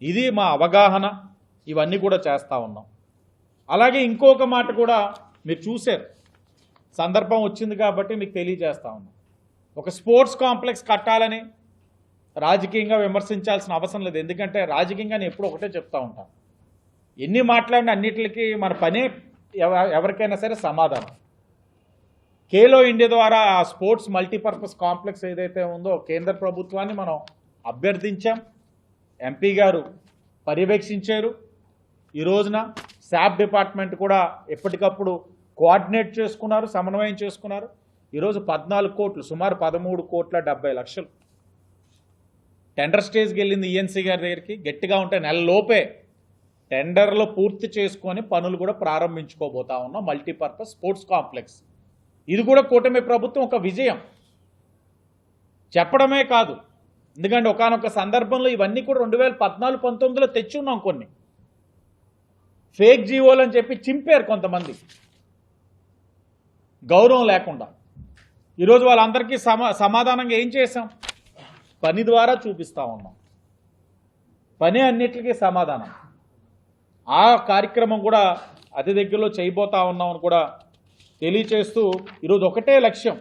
ఇది మా అవగాహన. ఇవన్నీ కూడా చేస్తూ ఉన్నాం. అలాగే ఇంకొక మాట కూడా మీరు చూశారు, సందర్భం వచ్చింది కాబట్టి మీకు తెలియజేస్తా ఉన్నాం. ఒక స్పోర్ట్స్ కాంప్లెక్స్ కట్టాలని రాజకీయంగా విమర్శించాల్సిన అవసరం లేదు. ఎందుకంటే రాజకీయంగా నేను ఎప్పుడు ఒకటే చెప్తా ఉంటాను, ఎన్ని మాట్లాడిన అన్నిటికీ మన పనే ఎవరికైనా సరే సమాధానం. ఖేలో ఇండియా ద్వారా ఆ స్పోర్ట్స్ మల్టీపర్పస్ కాంప్లెక్స్ ఏదైతే ఉందో కేంద్ర ప్రభుత్వాన్ని మనం అభ్యర్థించాం. ఎంపీ గారు పర్యవేక్షించారు. ఈ రోజున శాప్ డిపార్ట్మెంట్ కూడా ఎప్పటికప్పుడు కోఆర్డినేట్ చేసుకున్నారు, సమన్వయం చేసుకున్నారు. ఈరోజు 14 కోట్లు, సుమారు 13,70,00,000 టెండర్ స్టేజ్కి వెళ్ళింది ఈఎన్సీ గారి దగ్గరికి. గట్టిగా ఉంటే నెల లోపే టెండర్లు పూర్తి చేసుకొని పనులు కూడా ప్రారంభించుకోబోతా ఉన్నాం. మల్టీపర్పస్ స్పోర్ట్స్ కాంప్లెక్స్ ఇది కూడా కూటమి ప్రభుత్వం ఒక విజయం చెప్పడమే కాదు. ఎందుకంటే ఒకానొక సందర్భంలో ఇవన్నీ కూడా 2014-19లో తెచ్చి ఉన్నాం. కొన్ని ఫేక్ జీవోలు అని చెప్పి చింపారు కొంతమంది గౌరవం లేకుండా. ఈరోజు వాళ్ళందరికీ సమాధానంగా ఏం చేశాం? పని ద్వారా చూపిస్తూ ఉన్నాం. పని అన్నిటికీ సమాధానం. ఆ కార్యక్రమం కూడా అతి దగ్గరలో చేయబోతా ఉన్నామని కూడా తెలియచేస్తూ ఈరోజు ఒకటే లక్ష్యం,